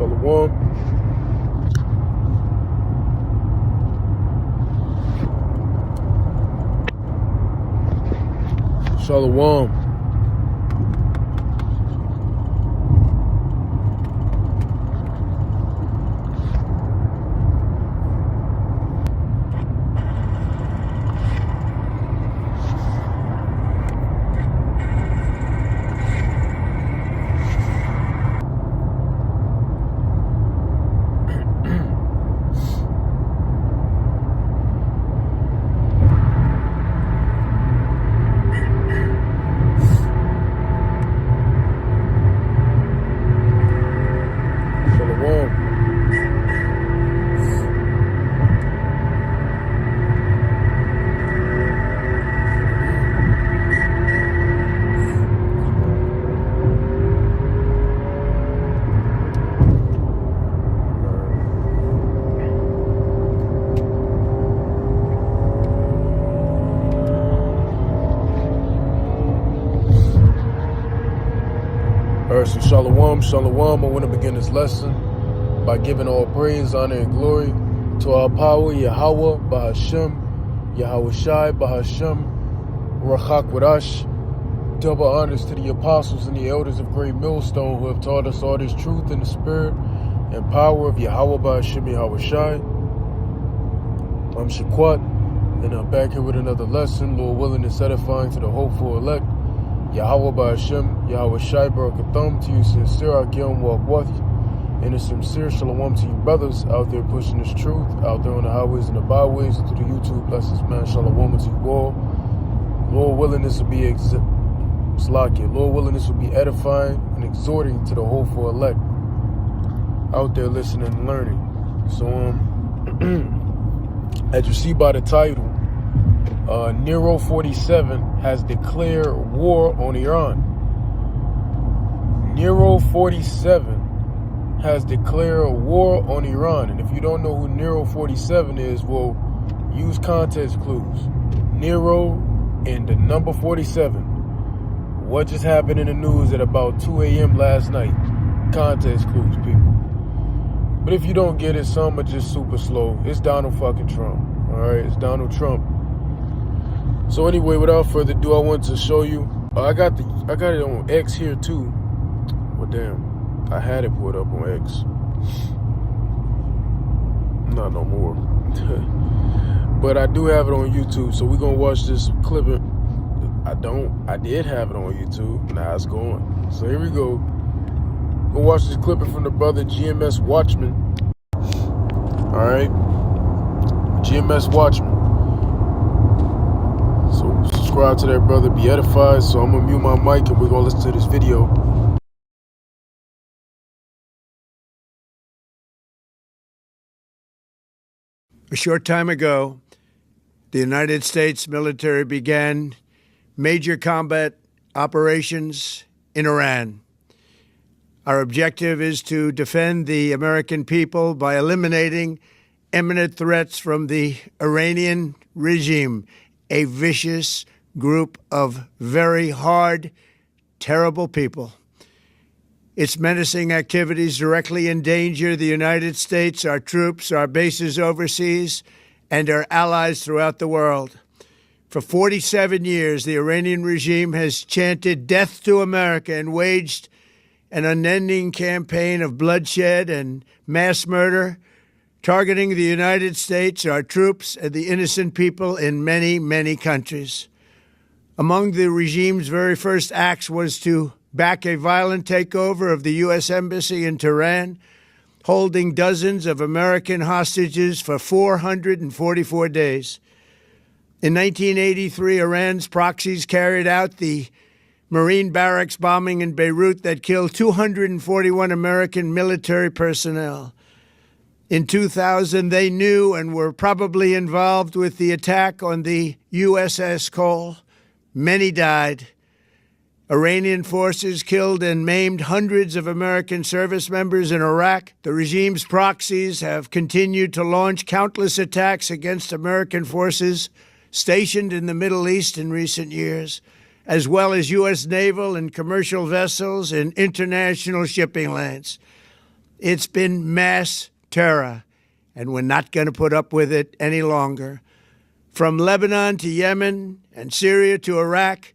Shalom. Shalom. So Shalom. I want to begin this lesson by giving all praise, honor, and glory to our power, Yahweh, Bahashem, Yahweh Shai, Bahashem, Rachak Wadash. Double honors to the apostles and the elders of Great Millstone who have taught us all this truth in the spirit and power of Yahweh, Bahashem, Yahweh Shai. I'm Shaquat, and I'm back here with another lesson, Lord willing and edifying to the hopeful elect. Yahweh Ba'Hashem, Yahweh Shai Barakatham, to you sincere Akim Walkwath, and a sincere Shalom to you brothers out there pushing this truth, out there on the highways and the byways, and to the YouTube blessings, man, Shalom to you all. Lord willing, this will be Lord willing, this will be edifying and exhorting to the hopeful elect out there listening and learning. So, as you see by the title, Nero 47 has declared war on Iran. Nero 47 has declared war on Iran. And if you don't know who Nero 47 is, well, use context clues. Nero and the number 47. What just happened in the news at about 2 a.m. last night? Context clues, people. But if you don't get it, some are just super slow. It's Donald fucking Trump. All right, it's Donald Trump. So anyway, without further ado, I want to show you. I got it on X here too. Well, damn, I had it put up on X. Not no more. But I do have it on YouTube. So we're gonna watch this clip. I did have it on YouTube. Now it's going. So here we go. We'll watch this clip from the brother GMS Watchman. All right, GMS Watchman. So subscribe to that brother, be edified. So I'm gonna mute my mic and we're gonna listen to this video. A short time ago, the United States military began major combat operations in Iran. Our objective is to defend the American people by eliminating imminent threats from the Iranian regime, a vicious group of very hard, terrible people. Its menacing activities directly endanger the United States, our troops, our bases overseas, and our allies throughout the world. For 47 years, the Iranian regime has chanted death to America and waged an unending campaign of bloodshed and mass murder, targeting the United States, our troops, and the innocent people in many, many countries. Among the regime's very first acts was to back a violent takeover of the U.S. Embassy in Tehran, holding dozens of American hostages for 444 days. In 1983, Iran's proxies carried out the Marine barracks bombing in Beirut that killed 241 American military personnel. In 2000, they knew and were probably involved with the attack on the USS Cole. Many died. Iranian forces killed and maimed hundreds of American service members in Iraq. The regime's proxies have continued to launch countless attacks against American forces stationed in the Middle East in recent years, as well as U.S. naval and commercial vessels and international shipping lanes. It's been mass terror, and we're not going to put up with it any longer. From Lebanon to Yemen and Syria to Iraq,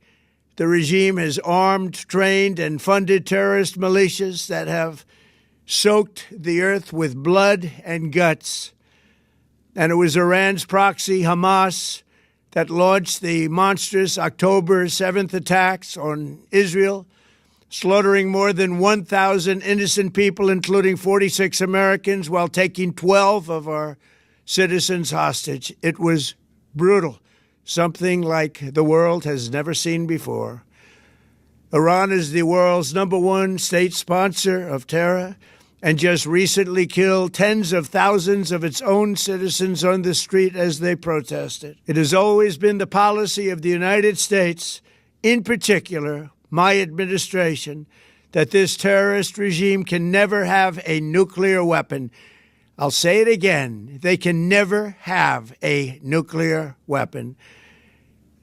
the regime has armed, trained, and funded terrorist militias that have soaked the earth with blood and guts. And it was Iran's proxy, Hamas, that launched the monstrous October 7th attacks on Israel, slaughtering more than 1,000 innocent people, including 46 Americans, while taking 12 of our citizens hostage. It was brutal, something like the world has never seen before. Iran is the world's #1 state sponsor of terror and just recently killed tens of thousands of its own citizens on the street as they protested. It has always been the policy of the United States, in particular, my administration, that this terrorist regime can never have a nuclear weapon. I'll say it again. They can never have a nuclear weapon.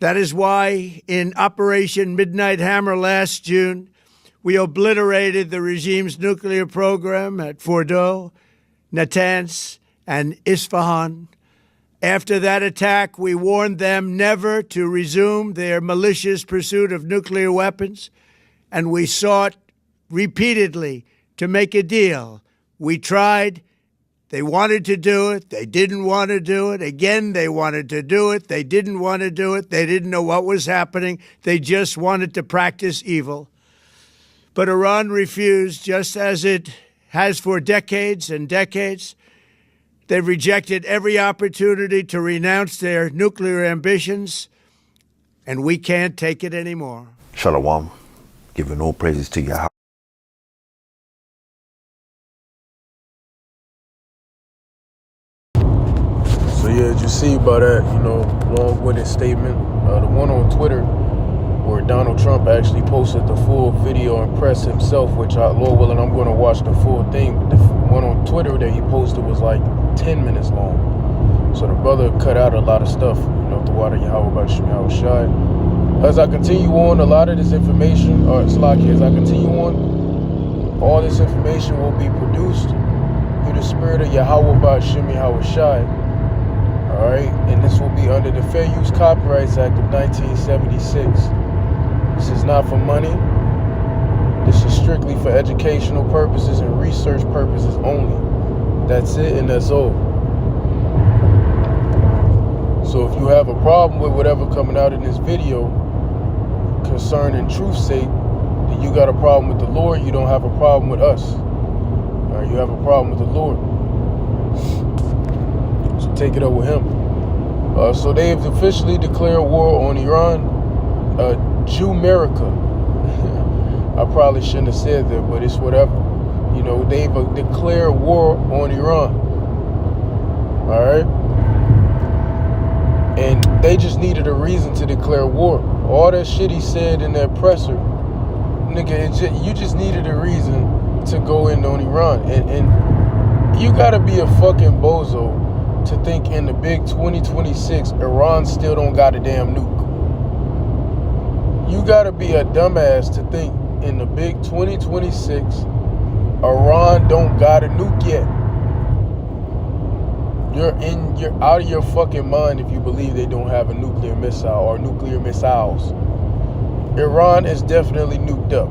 That is why in Operation Midnight Hammer last June, we obliterated the regime's nuclear program at Fordow, Natanz, and Isfahan. After that attack, we warned them never to resume their malicious pursuit of nuclear weapons, and we sought repeatedly to make a deal. We tried. They wanted to do it. They didn't want to do it. Again, they wanted to do it. They didn't want to do it. They didn't know what was happening. They just wanted to practice evil. But Iran refused, just as it has for decades and decades. They've rejected every opportunity to renounce their nuclear ambitions, and we can't take it anymore. Shalom, giving all praises to Yahweh. So yeah, as you see by that, long-winded statement, the one on Twitter where Donald Trump actually posted the full video and press himself, which Lord willing, I'm going to watch the full thing. But the one on Twitter that he posted was like 10 minutes long. So the brother cut out a lot of stuff, the water Yahweh by Shemel Shai. As I continue on, a lot of this information, as I continue on, all this information will be produced through the spirit of Yahweh by Shemel Shai. All right, and this will be under the Fair Use Copyrights Act of 1976. This is not for money. This is strictly for educational purposes and research purposes only. That's it, and that's all. So if you have a problem with whatever coming out in this video concerning truth's sake, then you got a problem with the Lord. You don't have a problem with us. All right, you have a problem with the Lord. So take it up with him. So they've officially declared war on Iran. Jew-America. I probably shouldn't have said that, but it's whatever. They've declared war on Iran. All right? And they just needed a reason to declare war. All that shit he said in that presser, nigga, you just needed a reason to go in on Iran. And you gotta be a fucking bozo to think in the big 2026, Iran still don't got a damn nuke. You gotta be a dumbass to think in the big 2026, Iran don't got a nuke yet. You're out of your fucking mind if you believe they don't have a nuclear missile or nuclear missiles. Iran is definitely nuked up.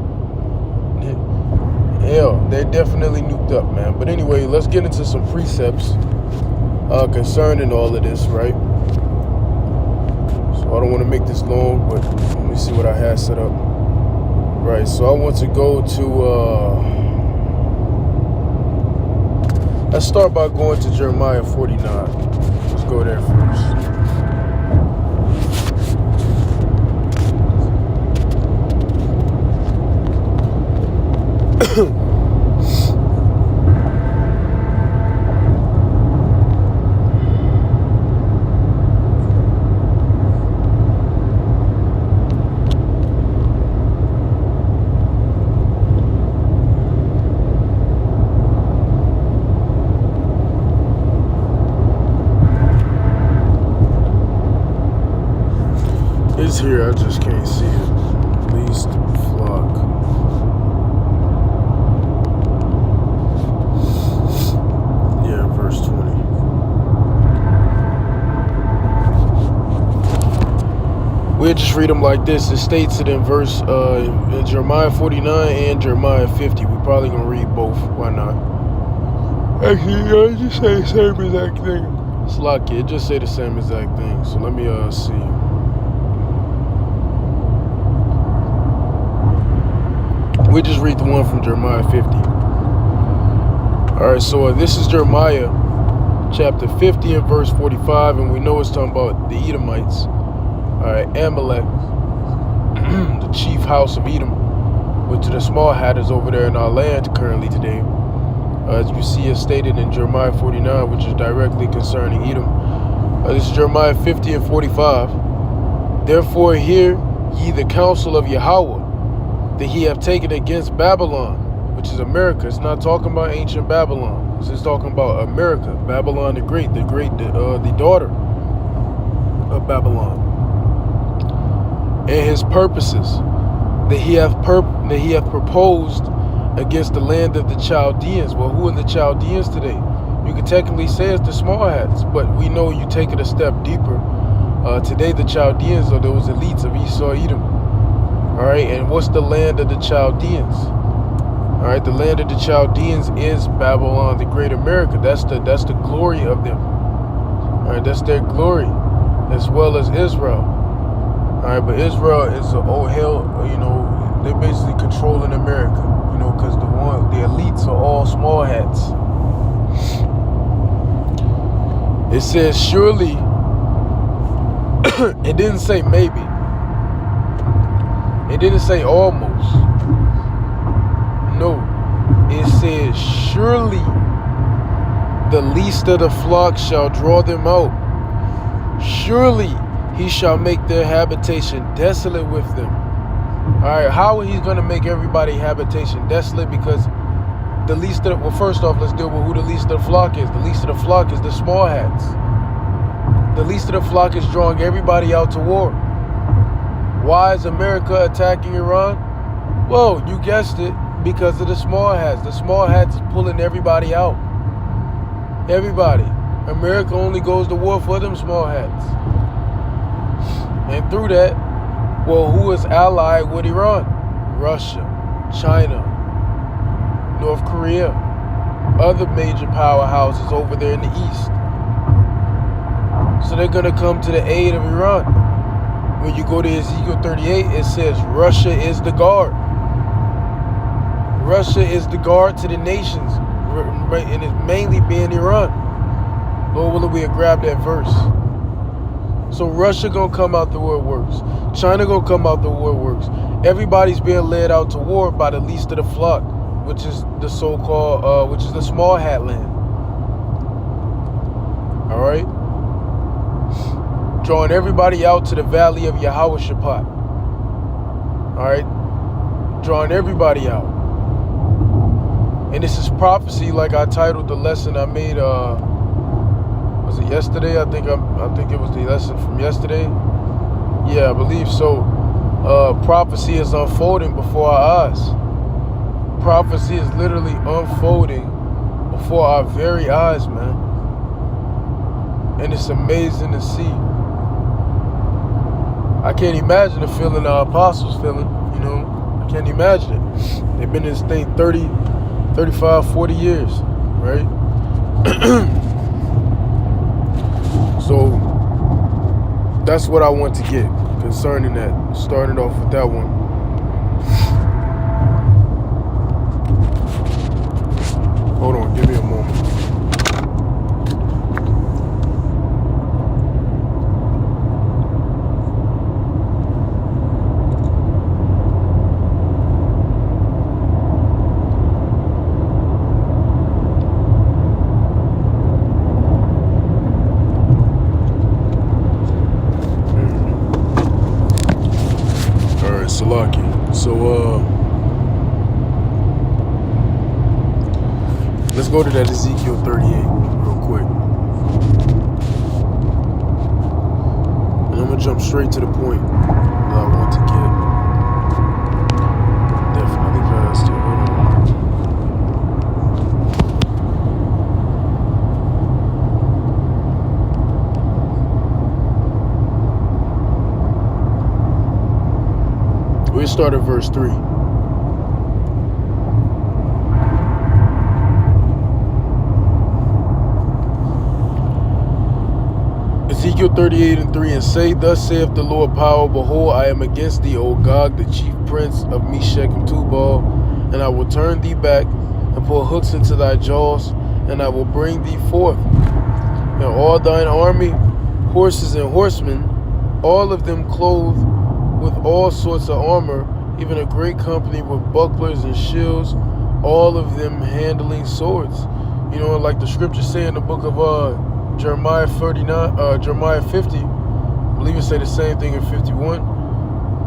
Hell, they're definitely nuked up, man. But anyway, let's get into some precepts concerning all of this, right? So I don't want to make this long, but let me see what I had set up. Right, so I want to go to, let's start by going to Jeremiah 49. Let's go there first. It's here, I just can't see it. Least flock. just read them like this. It states it in verse in Jeremiah 49 and Jeremiah 50. We're probably gonna read both. Why not? Actually, I just say the same exact thing. It's lucky. It just say the same exact thing. So let me see. We just read the one from Jeremiah 50. All right. So this is Jeremiah chapter 50 and verse 45, and we know it's talking about the Edomites. All right, Amalek, the chief house of Edom, which are the small hatters over there in our land currently today. As you see, it's stated in Jeremiah 49, which is directly concerning Edom. This is Jeremiah 50 and 45. Therefore hear ye the counsel of Yahweh, that he have taken against Babylon, which is America. It's not talking about ancient Babylon. It's talking about America, Babylon the Great, the daughter of Babylon. And his purposes that he hath proposed against the land of the Chaldeans. Well, who are the Chaldeans today? You could technically say it's the small hats, but we know you take it a step deeper. Today the Chaldeans are those elites of Esau, Edom. All right, and what's the land of the Chaldeans? All right, the land of the Chaldeans is Babylon, the great America. That's the glory of them. All right, that's their glory, as well as Israel. All right, but Israel is oh hell, they're basically controlling America, because the elites are all small hats. It says surely. It didn't say maybe. It didn't say almost. No, it says surely the least of the flock shall draw them out. Surely he shall make their habitation desolate with them. All right, how he's going to make everybody habitation desolate? Because the least of, well, first off, let's deal with who the least of the flock is. The least of the flock is the small hats. The least of the flock is drawing everybody out to war. Why is America attacking Iran? Well, you guessed it, because of the small hats. The small hats is pulling everybody out. Everybody. America only goes to war for them small hats. And through that, well, who is allied with Iran? Russia, China, North Korea, other major powerhouses over there in the east. So they're going to come to the aid of Iran. When you go to Ezekiel 38, it says Russia is the guard. Russia is the guard to the nations, and it's mainly being Iran. Lord willing, we'll grab that verse. So Russia gonna come out the war it works. China gonna come out the war it works. Everybody's being led out to war by the least of the flock, which is the so-called, which is the small hat land. All right, drawing everybody out to the valley of Yahweh-Shaphat. All right, drawing everybody out. And this is prophecy, like I titled the lesson I made. Was it yesterday? I think it was the lesson from yesterday. Yeah, I believe so. Prophecy is unfolding before our eyes. Prophecy is literally unfolding before our very eyes, man. And it's amazing to see. I can't imagine the feeling our apostles feeling, I can't imagine it. They've been in this thing 30, 35, 40 years, right? So that's what I want to get concerning that. Starting off with that one. Hold on, give me a moment. Salaki. So let's go to that Ezekiel 38 real quick. And I'm gonna jump straight to the point that I want to get. Definitely past it. Hold on. start at verse 3. Ezekiel 38:3, and say, Thus saith the Lord power, behold, I am against thee, O Gog, the chief prince of Meshech and Tubal, and I will turn thee back, and put hooks into thy jaws, and I will bring thee forth. And all thine army, horses and horsemen, all of them clothed with all sorts of armor, even a great company with bucklers and shields, all of them handling swords. You know, like the scriptures say in the book of Jeremiah 50, I believe it say the same thing in 51,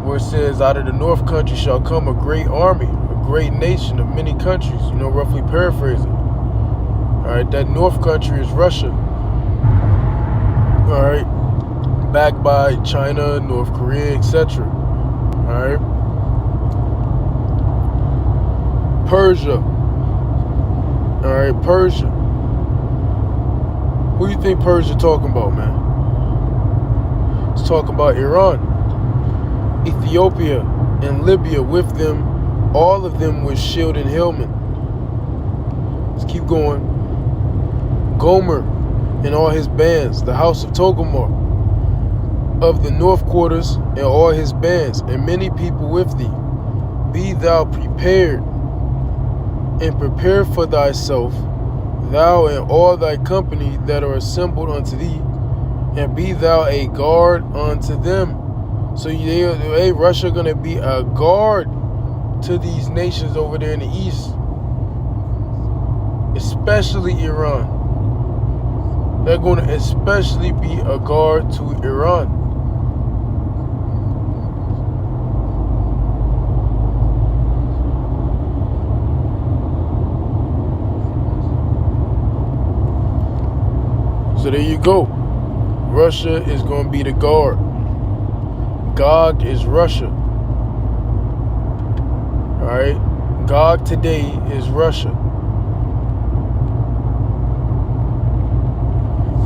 where it says, out of the north country shall come a great army, a great nation of many countries, you know, roughly paraphrasing. Alright, that north country is Russia. Alright, backed by China, North Korea, etc. Alright. Persia. Alright, Persia. Who you think Persia talking about, man? It's talking about Iran, Ethiopia, and Libya with them, all of them with shield and helmet. Let's keep going. Gomer and all his bands, the house of Togomar, of the north quarters, and all his bands, and many people with thee. Be thou prepared, and prepare for thyself, thou and all thy company that are assembled unto thee, and be thou a guard unto them. So Russia gonna be a guard to these nations over there in the east, especially Iran. They're going to especially be a guard to Iran. So there you go. Russia is going to be the guard. Gog is Russia. Alright? Gog today is Russia.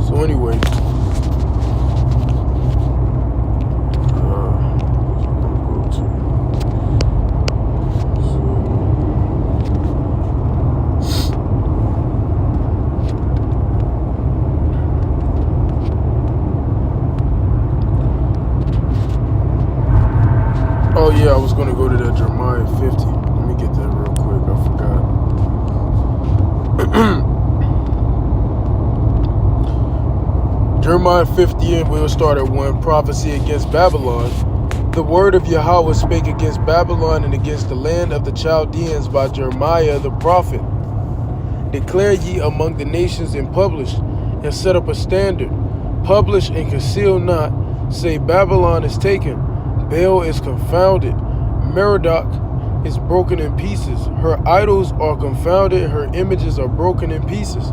So anyway. Oh yeah, I was gonna go to that Jeremiah 50. Let me get that real quick. I forgot. Jeremiah 50, and we'll start at 1. Prophecy against Babylon. The word of Yahweh spake against Babylon and against the land of the Chaldeans by Jeremiah the prophet. Declare ye among the nations and publish, and set up a standard. Publish and conceal not. Say, Babylon is taken. Baal is confounded. Merodach is broken in pieces. Her idols are confounded. Her images are broken in pieces.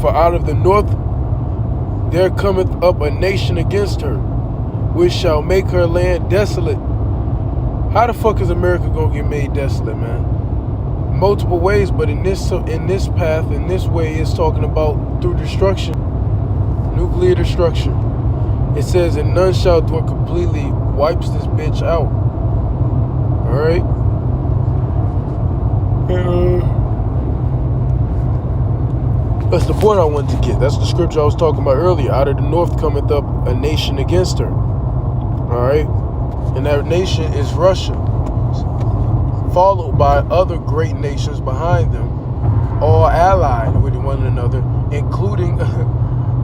For out of the north there cometh up a nation against her, which shall make her land desolate. How the fuck is America gonna get made desolate, man? Multiple ways, but in this path, in this way, it's talking about through destruction, nuclear destruction. It says, and none shall dwell, completely wipes this bitch out. Alright? That's the point I wanted to get. That's the scripture I was talking about earlier. Out of the north cometh up a nation against her. Alright? And that nation is Russia. Followed by other great nations behind them, all allied with one another, including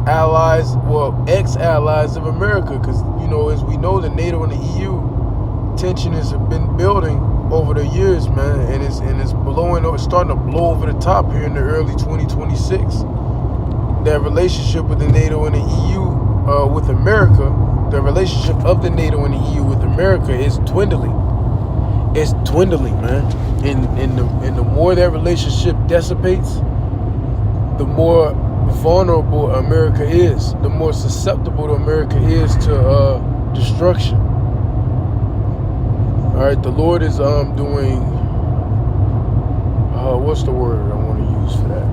allies, well, ex-allies of America, because, you know, as we know, the NATO and the EU tension has been building over the years, man, and it's blowing, it's starting to blow over the top here in the early 2026. That relationship with the NATO and the EU with America, the relationship of the NATO and the EU with America is dwindling. It's dwindling, man, and the more that relationship dissipates, the more vulnerable America is, the more susceptible America is to destruction. All right, the Lord is doing what's the word I want to use for that?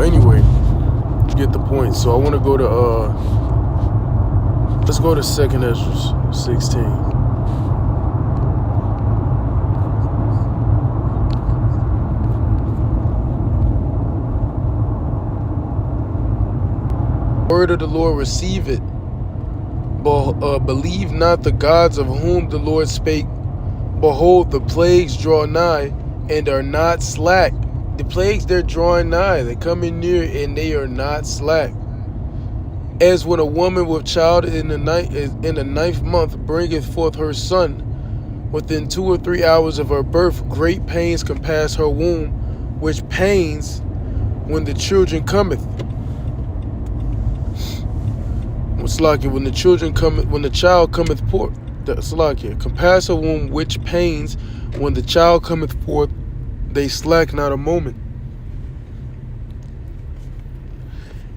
anyway, you get the point. So I want to go to let's go to 2nd Ezra 16. Word of the Lord, receive it. Believe not the gods of whom the Lord spake. Behold, the plagues draw nigh, and are not slack. The plagues, they're drawing nigh. They're coming near, and they are not slack. As when a woman with child in the 9th month bringeth forth her son, within 2 or 3 hours of her birth, great pains compass her womb, which pains when the children cometh. Slakia, when the child cometh forth, Slakia, compass her womb, which pains when the child cometh forth, they slack not a moment.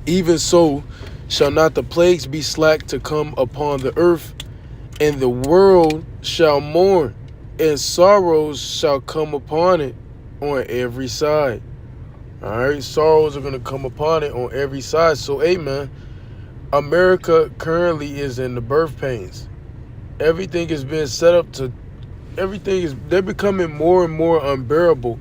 Even so shall not the plagues be slack to come upon the earth, and the world shall mourn, and sorrows shall come upon it on every side. All right, sorrows are going to come upon it on every side. So, amen. America currently is in the birth pains. Everything is being set up to, they're becoming more and more unbearable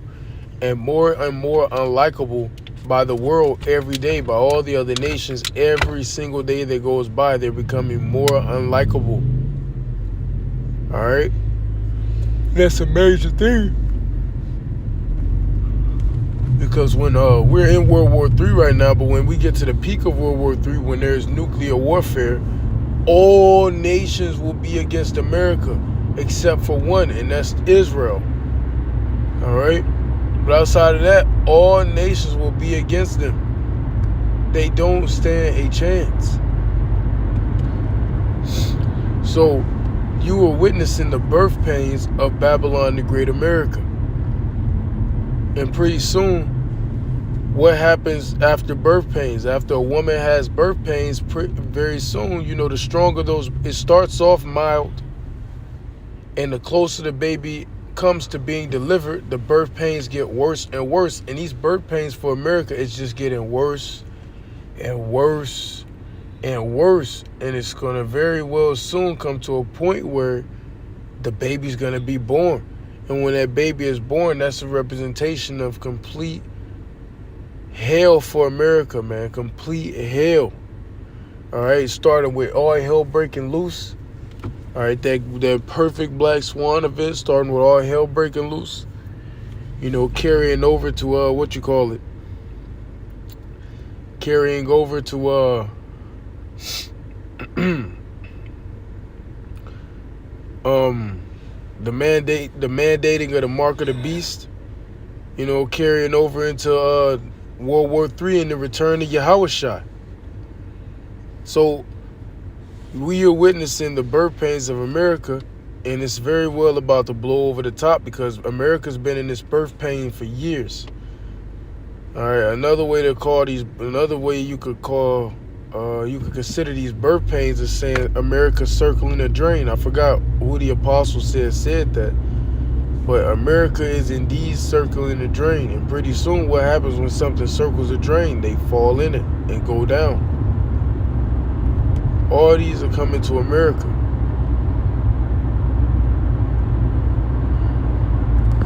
and more unlikable by the world every day, by all the other nations. Every single day that goes by, they're becoming more unlikable. All right? That's a major thing. Because when we're in World War III right now, but when we get to the peak of World War III, when there's nuclear warfare, all nations will be against America except for one, and that's Israel. All right? But outside of that, all nations will be against them. They don't stand a chance. So you are witnessing the birth pains of Babylon the Great America. And pretty soon, what happens after birth pains? After a woman has birth pains, very soon, the stronger those, it starts off mild, and the closer the baby comes to being delivered, the birth pains get worse and worse. And these birth pains for America is just getting worse and worse and worse. And it's going to very well soon come to a point where the baby's going to be born. And when that baby is born, that's a representation of complete hell for America, man. Complete hell. All right, starting with all hell breaking loose. All right, that perfect black swan event, starting with all hell breaking loose. Carrying over to carrying over to the mandating of the mark of the beast, carrying over into World War III and the return of Yahushua. So we are witnessing the birth pains of America, and it's very well about to blow over the top because America's been in this birth pain for years. All right, another way you could consider these birth pains as saying America's circling a drain. I forgot who the apostle said that. But America is indeed circling a drain. And pretty soon what happens when something circles a drain? They fall in it and go down. All these are coming to America.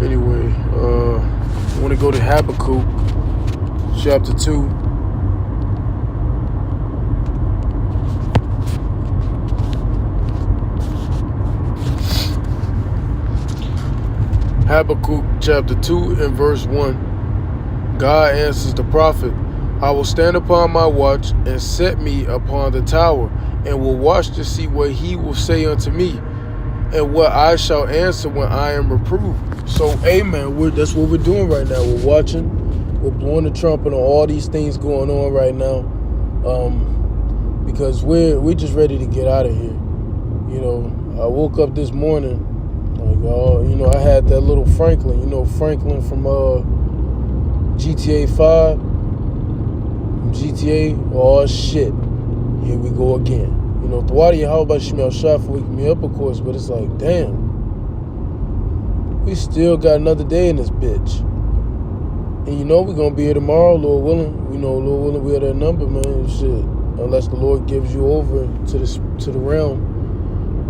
Anyway, I want to go to Habakkuk chapter 2. Habakkuk chapter 2 and verse 1. God answers the prophet, I will stand upon my watch and set me upon the tower, and will watch to see what he will say unto me, and what I shall answer when I am reproved. So, amen, that's what we're doing right now. We're watching, we're blowing the trumpet on all these things going on right now, because we're just ready to get out of here. I woke up this morning, I had that little Franklin, Franklin from GTA 5, GTA, oh shit, here we go again. Thwadi, how about Shemel Shah for waking me up, of course, but it's like, damn, we still got another day in this bitch. And you know we're gonna be here tomorrow, Lord willing. You know, Lord willing, we have that number, man. Shit. Unless the Lord gives you over to the realm,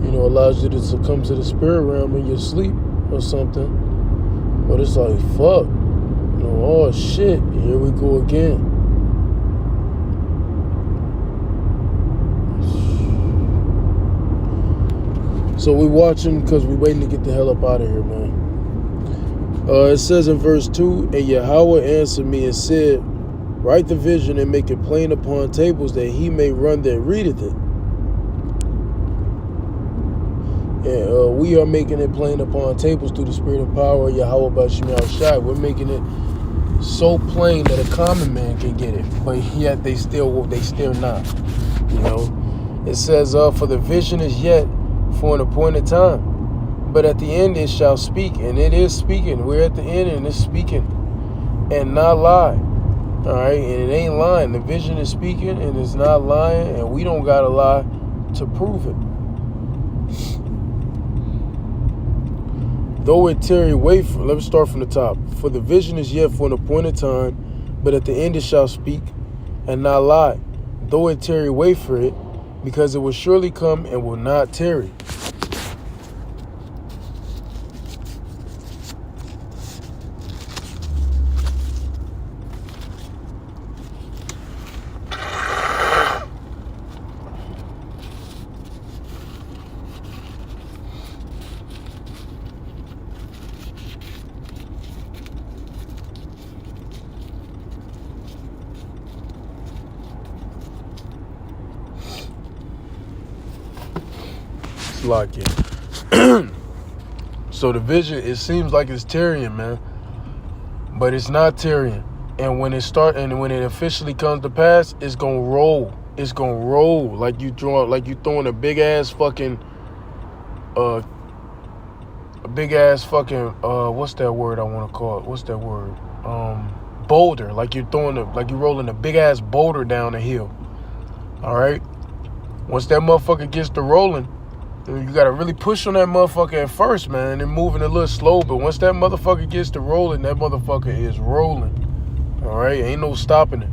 you know, allows you to succumb to the spirit realm in your sleep or something. But it's like, fuck. You know, oh shit, here we go again. So we watching because we waiting to get the hell up out of here, man. It says in verse 2, and Yahweh answered me and said, write the vision and make it plain upon tables that he may run that readeth it. And we are making it plain upon tables through the spirit and power of Yahweh Bashim Shai. We're making it so plain that a common man can get it, but yet they still not. You know, it says, for the vision is yet for an appointed time, but at the end it shall speak, and it is speaking. We're at the end and it's speaking, and not lie. All right, and it ain't lying. The vision is speaking and it's not lying, and we don't gotta lie to prove it. Though it tarry, wait for, let me start from the top. For the vision is yet for an appointed time, but at the end it shall speak and not lie. Though it tarry, wait for it, because it will surely come and will not tarry. Lock it. So the vision, it seems like it's tarrying, man, but it's not tarrying. And when it officially comes to pass, it's gonna roll. It's gonna roll like you throwing a big ass fucking what's that word I want to call it? What's that word? Boulder. Like you're rolling a big ass boulder down a hill. All right. Once that motherfucker gets to rolling, you gotta really push on that motherfucker at first, man, and then moving a little slow. But once that motherfucker gets to rolling, that motherfucker is rolling. All right, ain't no stopping it.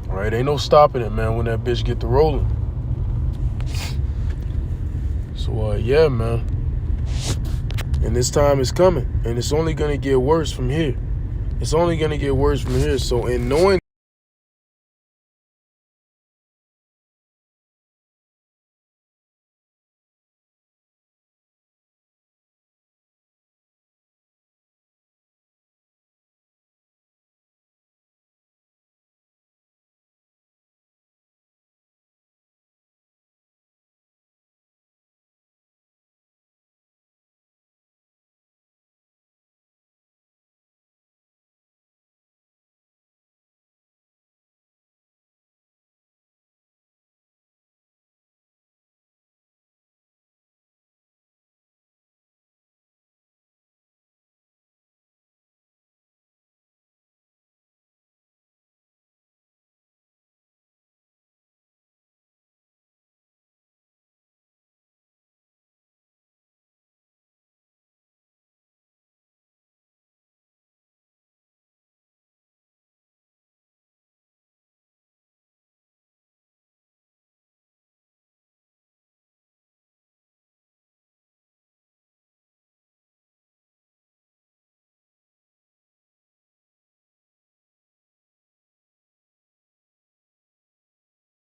All right, ain't no stopping it, man, when that bitch get to rolling. So, yeah, man. And this time is coming, and it's only gonna get worse from here. It's only gonna get worse from here. So, in knowing